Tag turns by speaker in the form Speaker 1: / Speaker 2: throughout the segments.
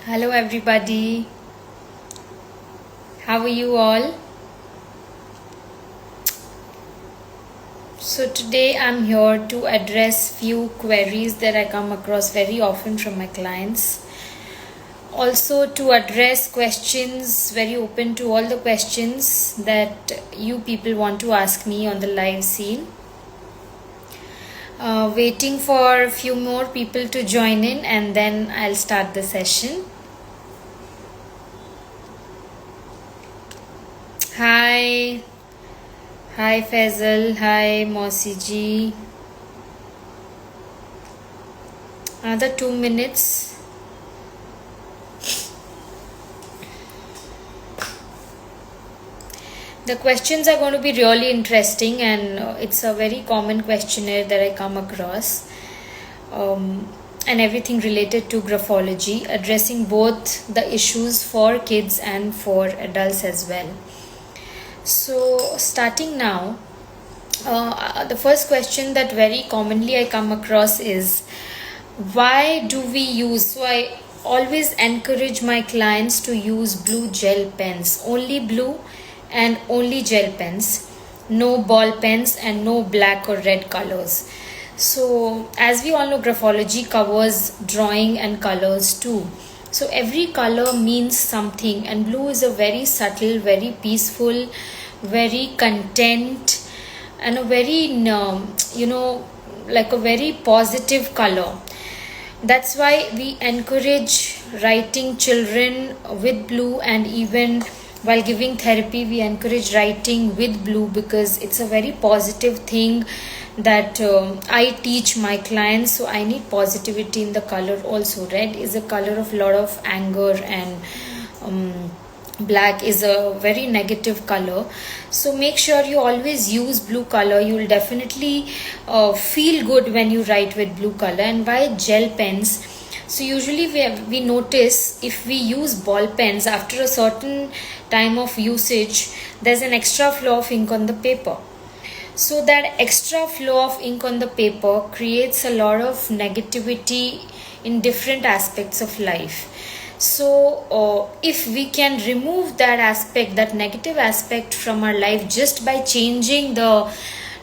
Speaker 1: Hello everybody, how are you all? So today I'm here to address few queries that I come across very often from my clients. Also to address questions, very open to all the questions that you people want to ask me on the live scene. Waiting for a few more people to join in and then I'll start the session. Hi Faisal, hi Mosi ji. Another 2 minutes. The questions are going to be really interesting and it's a very common questionnaire that I come across. And everything related to graphology, addressing both the issues for kids and for adults as well. So starting now, the first question that very commonly I come across is, why do we use, so I always encourage my clients to use blue gel pens, only blue and only gel pens, no ball pens and no black or red colors. So as we all know, graphology covers drawing and colors too. So every color means something, and blue is a very subtle, very peaceful, very content and a very like a very positive color. That's why we encourage writing children with blue, and even while giving therapy we encourage writing with blue because it's a very positive thing that I teach my clients. So I need positivity in the color also. Red is a color of lot of anger, and black is a very negative color. So make sure you always use blue color. You will definitely feel good when you write with blue color. And why gel pens? So usually we notice if we use ball pens, after a certain time of usage there's an extra flow of ink on the paper. So that extra flow of ink on the paper creates a lot of negativity in different aspects of life. So if we can remove that aspect, that negative aspect from our life just by changing the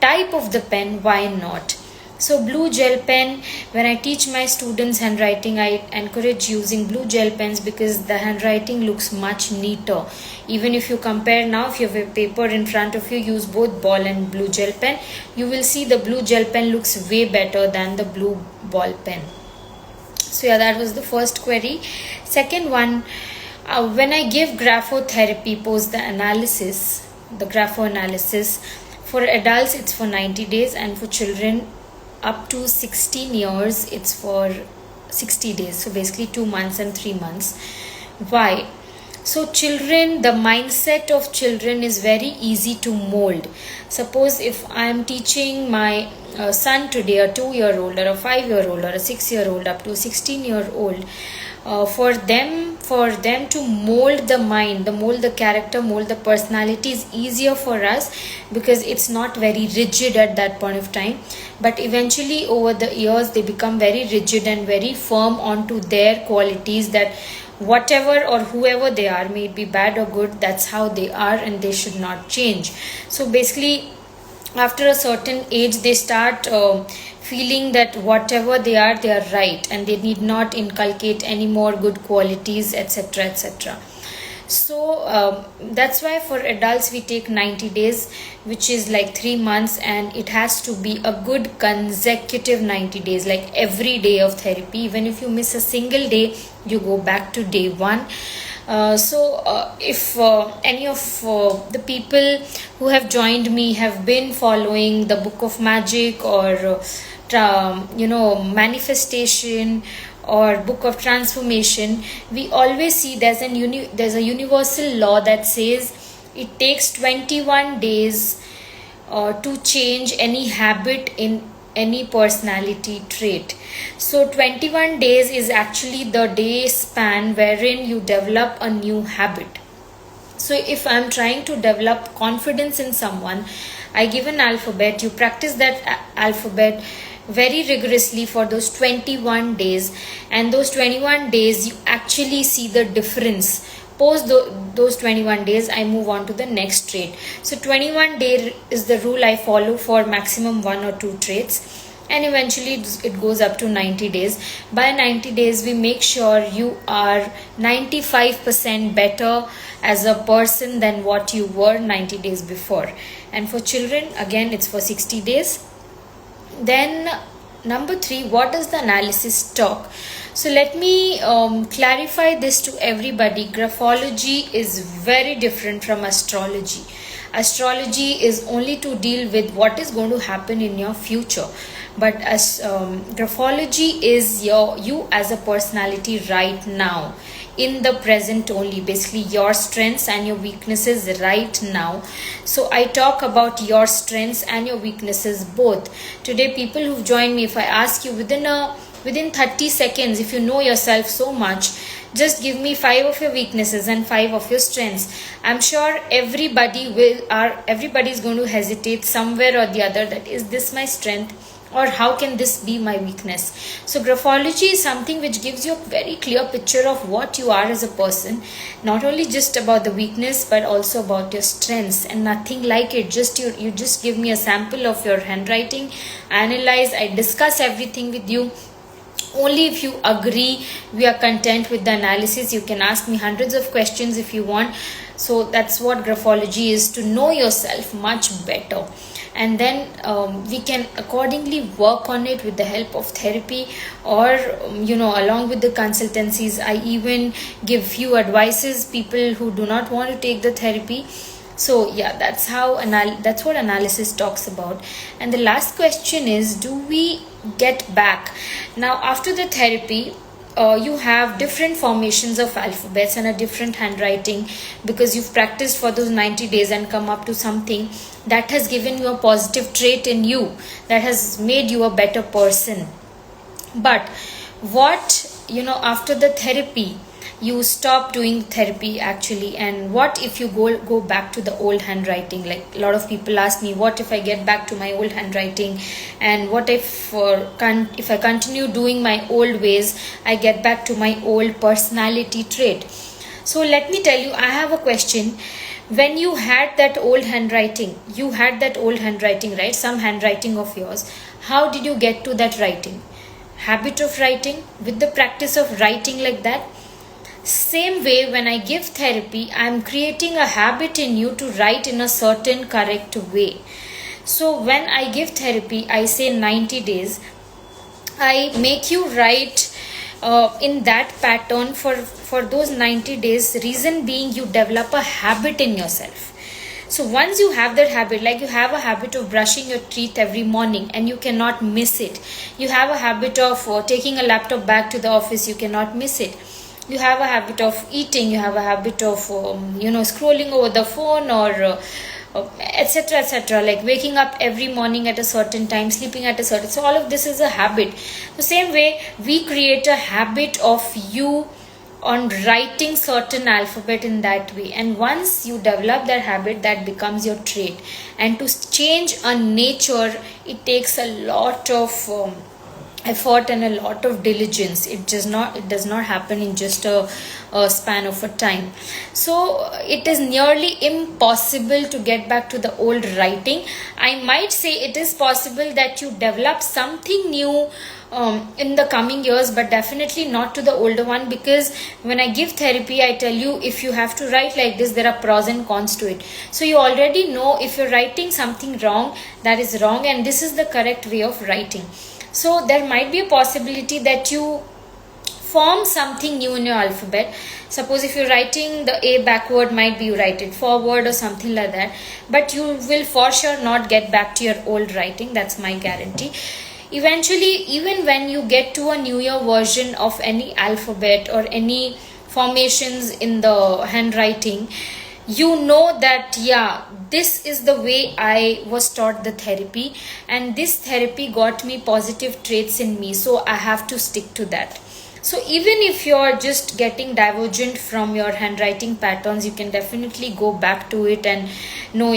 Speaker 1: type of the pen, why not? So blue gel pen, when I teach my students handwriting, I encourage using blue gel pens because the handwriting looks much neater. Even if you compare now, if you have a paper in front of you, use both ball and blue gel pen, you will see the blue gel pen looks way better than the blue ball pen. So yeah, that was the first query. Second one, when I give graphotherapy post the analysis, the grapho analysis, for adults it's for 90 days and for children up to 16 years it's for 60 days. So basically 2 months and 3 months. Why? So children, the mindset of children is very easy to mold. Suppose if I am teaching my son today, a 2-year-old or a 5-year-old or a 6-year-old up to 16-year-old, for them to mold the mind, mold the character, mold the personality is easier for us because it's not very rigid at that point of time. But eventually over the years they become very rigid and very firm onto their qualities, that whatever or whoever they are, may it be bad or good, that's how they are and they should not change. So basically after a certain age they start feeling that whatever they are right, and they need not inculcate any more good qualities, etc, etc. So that's why for adults we take 90 days, which is like 3 months, and it has to be a good consecutive 90 days, like every day of therapy. Even if you miss a single day, you go back to day one. If any of the people who have joined me have been following the Book of Magic or manifestation or Book of Transformation, we always see there's a universal law that says it takes 21 days to change any habit in any personality trait. So 21 days is actually the day span wherein you develop a new habit. So if I'm trying to develop confidence in someone, I give an alphabet, you practice that alphabet very rigorously for those 21 days, and those 21 days you actually see the difference. Post those 21 days, I move on to the next trait. So 21 day is the rule I follow for maximum 1 or 2 traits, and eventually it goes up to 90 days. By 90 days we make sure you are 95% better as a person than what you were 90 days before. And for children, again, it's for 60 days. Then number 3, what does the analysis talk? So let me clarify this to everybody. Graphology is very different from astrology. Astrology is only to deal with what is going to happen in your future, but as graphology is you as a personality right now, in the present only, basically your strengths and your weaknesses right now. So I talk about your strengths and your weaknesses both. Today, people who've joined me, if I ask you within 30 seconds, if you know yourself so much, just give me 5 of your weaknesses and 5 of your strengths. I'm sure everybody is going to hesitate somewhere or the other, that is this my strength, or how can this be my weakness? So graphology is something which gives you a very clear picture of what you are as a person, not only just about the weakness but also about your strengths, and nothing like it. You just give me a sample of your handwriting, analyze, I discuss everything with you. Only if you agree, we are content with the analysis. You can ask me hundreds of questions if you want. So that's what graphology is, to know yourself much better. And then we can accordingly work on it with the help of therapy, or along with the consultancies. I even give few advices, people who do not want to take the therapy. So yeah, that's what analysis talks about. And the last question is, do we get back? Now after the therapy, you have different formations of alphabets and a different handwriting, because you've practiced for those 90 days and come up to something that has given you a positive trait in you, that has made you a better person. But what, after the therapy, you stop doing therapy actually, and what if you go back to the old handwriting? Like a lot of people ask me, what if I get back to my old handwriting, and what if I continue doing my old ways, I get back to my old personality trait? So let me tell you, I have a question. When you had that old handwriting, right? Some handwriting of yours. How did you get to that writing? Habit of writing, with the practice of writing like that. Same way, when I give therapy, I am creating a habit in you to write in a certain correct way. So when I give therapy, I say 90 days, I make you write in that pattern for those 90 days. Reason being, you develop a habit in yourself. So once you have that habit, like you have a habit of brushing your teeth every morning and you cannot miss it. You have a habit of taking a laptop back to the office, you cannot miss it. You have a habit of eating, you have a habit of scrolling over the phone, or etc., like waking up every morning at a certain time, sleeping at a certain, so all of this is a habit. The same way, we create a habit of you on writing certain alphabet in that way, and once you develop that habit, that becomes your trait. And to change a nature, it takes a lot of effort and a lot of diligence. It does not happen in just a span of a time. So it is nearly impossible to get back to the old writing. I might say it is possible that you develop something new in the coming years, but definitely not to the older one, because when I give therapy, I tell you, if you have to write like this, there are pros and cons to it. So you already know if you're writing something wrong, that is wrong, and this is the correct way of writing. So there might be a possibility that you form something new in your alphabet. Suppose if you're writing the A backward, might be you write it forward or something like that. But you will for sure not get back to your old writing. That's my guarantee. Eventually, even when you get to a newer version of any alphabet or any formations in the handwriting, you know that, yeah, this is the way I was taught the therapy, and this therapy got me positive traits in me, so I have to stick to that. So even if you're just getting divergent from your handwriting patterns, you can definitely go back to it and know,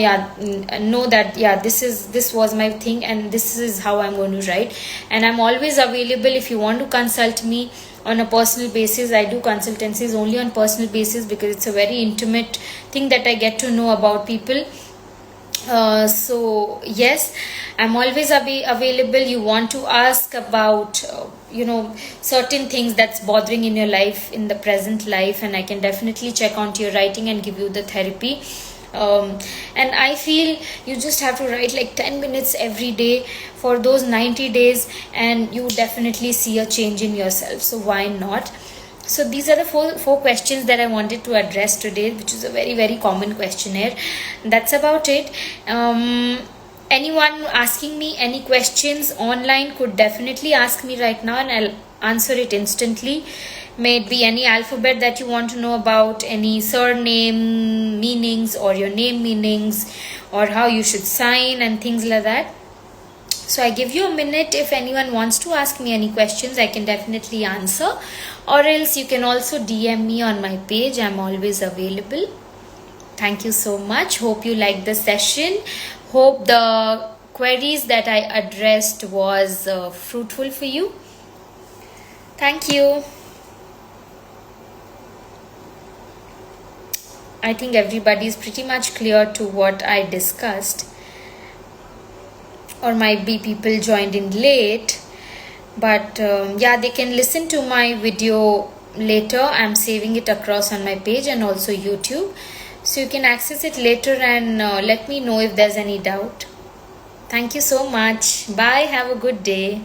Speaker 1: know that this was my thing and this is how I'm going to write. And I'm always available if you want to consult me on a personal basis. I do consultancies only on personal basis because it's a very intimate thing that I get to know about people. So yes, I'm always available. You want to ask about certain things that's bothering in your life, in the present life, and I can definitely check onto your writing and give you the therapy. And I feel you just have to write like 10 minutes every day for those 90 days, and you definitely see a change in yourself. So why not? So these are the four questions that I wanted to address today, which is a very, very common questionnaire. That's about it. Anyone asking me any questions online could definitely ask me right now, and I'll answer it instantly. May it be any alphabet that you want to know about, any surname meanings or your name meanings, or how you should sign and things like that. So I give you a minute. If anyone wants to ask me any questions, I can definitely answer, or else you can also DM me on my page. I'm always available. Thank you so much. Hope you liked the session. Hope the queries that I addressed was fruitful for you. Thank you. I think everybody is pretty much clear to what I discussed, or might be people joined in late, but they can listen to my video later. I'm saving it across on my page and also YouTube, so you can access it later and let me know if there's any doubt. Thank you so much. Bye. Have a good day.